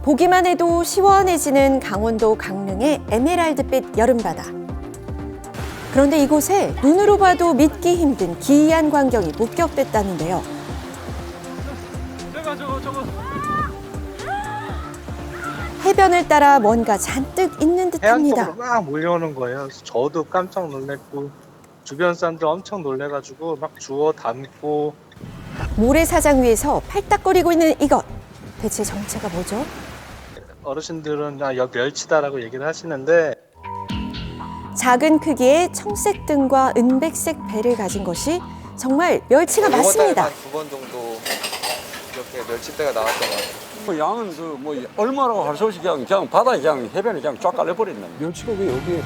보기만 해도 시원해지는 강원도 강릉의 에메랄드빛 여름바다. 그런데 이곳에 눈으로 봐도 믿기 힘든 기이한 광경이 목격됐다는데요. 저거. 해변을 따라 뭔가 잔뜩 있는 해안 듯합니다. 쪽으로 막 몰려오는 거예요. 그래서 저도 깜짝 놀랐고 주변 사람들 엄청 놀래가지고 막 주워 담고. 모래사장 위에서 팔딱거리고 있는 이것. 대체 정체가 뭐죠? 어르신들은 멸치다라고 얘기를 하시는데, 작은 크기의 청색 등과 은백색 배를 가진 것이 정말 멸치가 맞습니다. 2번 정도 이렇게 멸치대가 나왔던 것 같아요. 양은 얼마라고 할 수 없이 그냥 바다에 그냥 해변에 그냥 쫙 깔려버렸네. 멸치가 왜 여기에?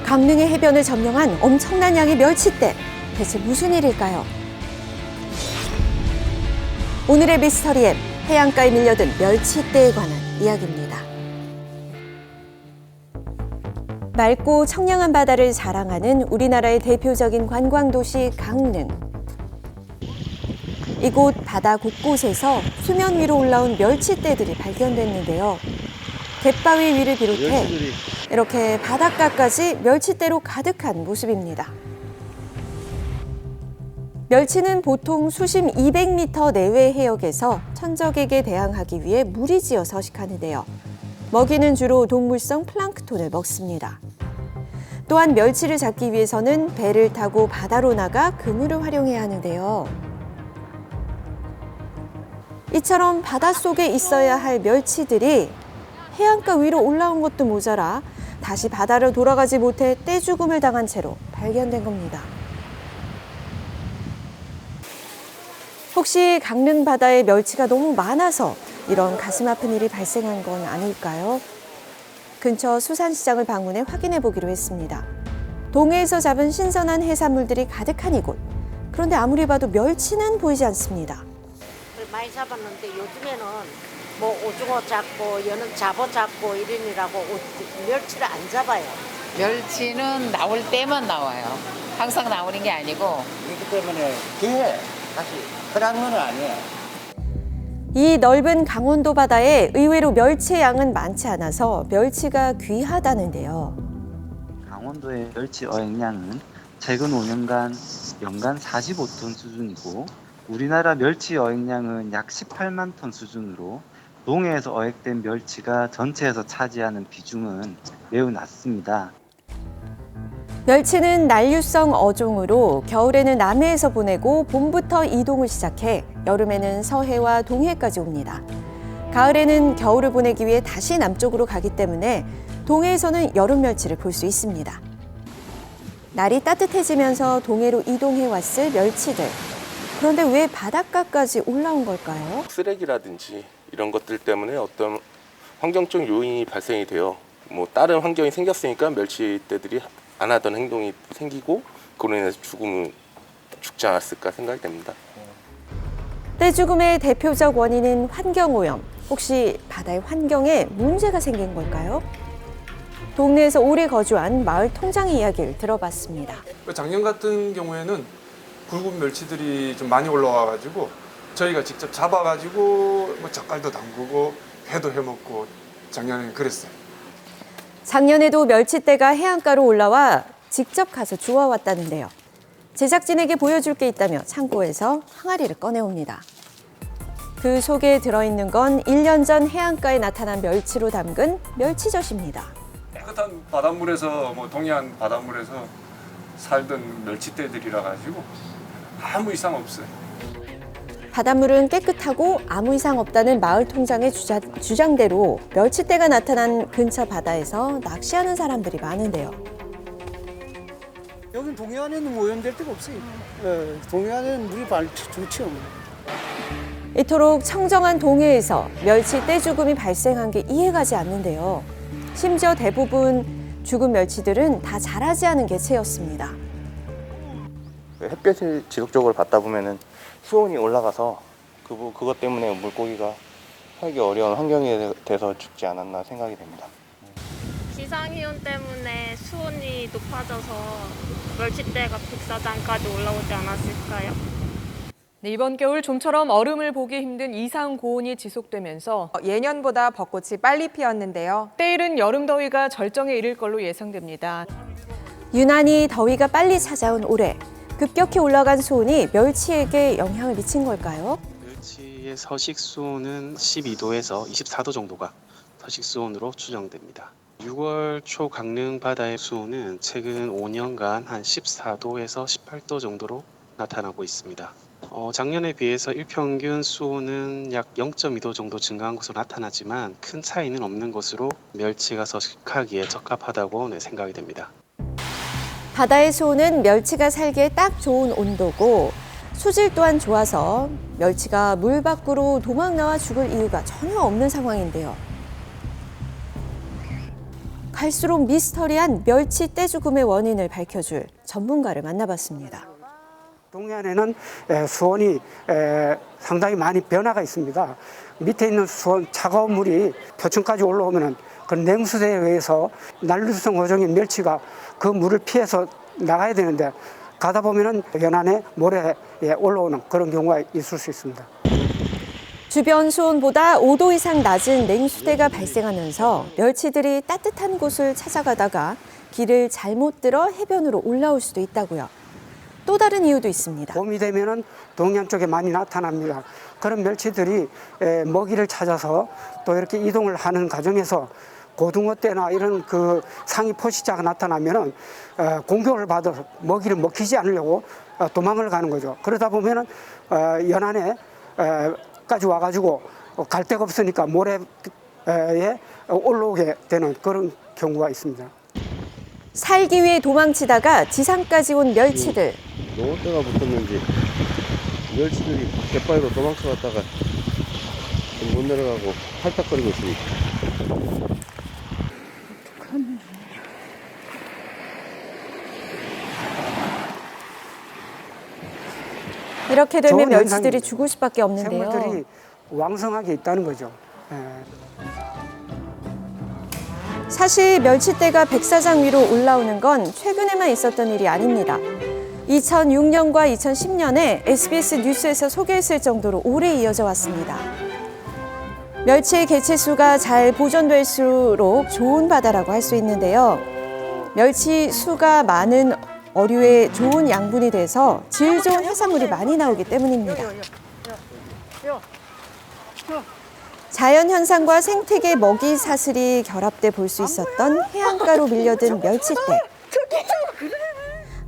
강릉의 해변을 점령한 엄청난 양의 멸치떼. 대체 무슨 일일까요? 오늘의 미스터리 앱, 해안가에 밀려든 멸치떼에 관한 이야기입니다. 맑고 청량한 바다를 자랑하는 우리나라의 대표적인 관광도시 강릉. 이곳 바다 곳곳에서 수면 위로 올라온 멸치떼들이 발견됐는데요. 갯바위 위를 비롯해 이렇게 바닷가까지 멸치떼로 가득한 모습입니다. 멸치는 보통 수심 200m 내외 해역에서 천적에게 대항하기 위해 무리지어 서식하는데요. 먹이는 주로 동물성 플랑크톤을 먹습니다. 또한 멸치를 잡기 위해서는 배를 타고 바다로 나가 그물을 활용해야 하는데요. 이처럼 바닷속에 있어야 할 멸치들이 해안가 위로 올라온 것도 모자라 다시 바다로 돌아가지 못해 떼죽음을 당한 채로 발견된 겁니다. 혹시 강릉 바다에 멸치가 너무 많아서 이런 가슴 아픈 일이 발생한 건 아닐까요? 근처 수산시장을 방문해 확인해 보기로 했습니다. 동해에서 잡은 신선한 해산물들이 가득한 이곳. 그런데 아무리 봐도 멸치는 보이지 않습니다. 많이 잡았는데 요즘에는 뭐 오징어 잡고 연어 잡어 잡고 이러느라고 멸치를 안 잡아요. 멸치는 나올 때만 나와요. 항상 나오는 게 아니고. 그렇기 때문에 기회 다시 그런 건 아니에요. 이 넓은 강원도 바다에 의외로 멸치의 양은 많지 않아서 멸치가 귀하다는데요. 강원도의 멸치 어획량은 최근 5년간 연간 45톤 수준이고 우리나라 멸치 어획량은 약 18만 톤 수준으로 동해에서 어획된 멸치가 전체에서 차지하는 비중은 매우 낮습니다. 멸치는 난류성 어종으로 겨울에는 남해에서 보내고 봄부터 이동을 시작해 여름에는 서해와 동해까지 옵니다. 가을에는 겨울을 보내기 위해 다시 남쪽으로 가기 때문에 동해에서는 여름 멸치를 볼 수 있습니다. 날이 따뜻해지면서 동해로 이동해 왔을 멸치들. 그런데 왜 바닷가까지 올라온 걸까요? 쓰레기라든지 이런 것들 때문에 어떤 환경적 요인이 발생이 돼요. 뭐 다른 환경이 생겼으니까 멸치떼들이 안 하던 행동이 생기고 그로 인해서 죽지 않았을까 생각이 됩니다. 떼죽음의 대표적 원인은 환경오염. 혹시 바다의 환경에 문제가 생긴 걸까요? 동네에서 오래 거주한 마을 통장의 이야기를 들어봤습니다. 작년 같은 경우에는 굵은 멸치들이 좀 많이 올라와가지고 저희가 직접 잡아가지고 뭐 젓갈도 담그고 회도 해먹고 작년에는 그랬어요. 작년에도 멸치떼가 해안가로 올라와 직접 가서 주워왔다는데요. 제작진에게 보여줄 게 있다며 창고에서 항아리를 꺼내옵니다. 그 속에 들어있는 건 1년 전 해안가에 나타난 멸치로 담근 멸치젓입니다. 깨끗한 바닷물에서 동해안 바닷물에서 살던 멸치떼들이라 가지고 아무 이상 없어요. 바닷물은 깨끗하고 아무 이상 없다는 마을 통장의 주장대로 멸치떼가 나타난 근처 바다에서 낚시하는 사람들이 많은데요. 여기 동해안에는 오염될 데가 없어요. 동해안에는 물이 좋죠. 이토록 청정한 동해에서 멸치 떼죽음이 발생한 게 이해가지 않는데요. 심지어 대부분 죽은 멸치들은 다 자라지 않은 개체였습니다. 햇볕을 지속적으로 받다 보면은 수온이 올라가서 그것 때문에 물고기가 살기 어려운 환경이 돼서 죽지 않았나 생각이 됩니다. 기상이온 때문에 수온이 높아져서 멸치떼가 백사장까지 올라오지 않았을까요? 네, 이번 겨울 좀처럼 얼음을 보기 힘든 이상 고온이 지속되면서 예년보다 벚꽃이 빨리 피었는데요. 때이른 여름 더위가 절정에 이를 걸로 예상됩니다. 유난히 더위가 빨리 찾아온 올해 급격히 올라간 수온이 멸치에게 영향을 미친 걸까요? 멸치의 서식 수온은 12도에서 24도 정도가 서식 수온으로 추정됩니다. 6월 초 강릉 바다의 수온은 최근 5년간 한 14도에서 18도 정도로 나타나고 있습니다. 작년에 비해서 일평균 수온은 약 0.2도 정도 증가한 것으로 나타나지만 큰 차이는 없는 것으로 멸치가 서식하기에 적합하다고 생각이 됩니다. 바다의 수온은 멸치가 살기에 딱 좋은 온도고 수질 또한 좋아서 멸치가 물 밖으로 도망 나와 죽을 이유가 전혀 없는 상황인데요. 갈수록 미스터리한 멸치 떼죽음의 원인을 밝혀줄 전문가를 만나봤습니다. 동해안에는 수온이 상당히 많이 변화가 있습니다. 밑에 있는 수온 차가운 물이 표층까지 올라오면 그 냉수대에 의해서 난류성 어종인 멸치가 그 물을 피해서 나가야 되는데 가다 보면은 연안에 모래에 올라오는 그런 경우가 있을 수 있습니다. 주변 수온보다 5도 이상 낮은 냉수대가 발생하면서 멸치들이 따뜻한 곳을 찾아가다가 길을 잘못 들어 해변으로 올라올 수도 있다고요. 또 다른 이유도 있습니다. 봄이 되면은 동해안 쪽에 많이 나타납니다. 그런 멸치들이 먹이를 찾아서 또 이렇게 이동을 하는 과정에서 고등어 떼나 이런 그 상위 포식자가 나타나면은 공격을 받아서 먹이를 먹히지 않으려고 도망을 가는 거죠. 그러다 보면은 연안에까지 와가지고 갈 데가 없으니까 모래에 올라오게 되는 그런 경우가 있습니다. 살기 위해 도망치다가 지상까지 온 멸치들. 노을대가 붙었는지 멸치들이 갯바위로 도망쳐갔다가 못 내려가고 팔딱거리고 있습니다. 이렇게 되면 멸치들이 죽을 수밖에 없는데요. 생물들이 왕성하게 있다는 거죠. 사실 멸치떼가 백사장 위로 올라오는 건 최근에만 있었던 일이 아닙니다. 2006년과 2010년에 SBS 뉴스에서 소개했을 정도로 오래 이어져 왔습니다. 멸치의 개체수가 잘 보존될수록 좋은 바다라고 할 수 있는데요. 멸치 수가 많은 어류에 좋은 양분이 돼서 질 좋은 해산물이 많이 나오기 때문입니다. 자연현상과 생태계 먹이 사슬이 결합돼 볼 수 있었던 해안가로 밀려든 멸치떼.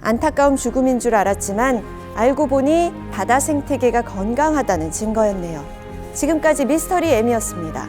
안타까운 죽음인 줄 알았지만 알고 보니 바다 생태계가 건강하다는 증거였네요. 지금까지 미스터리 M이었습니다.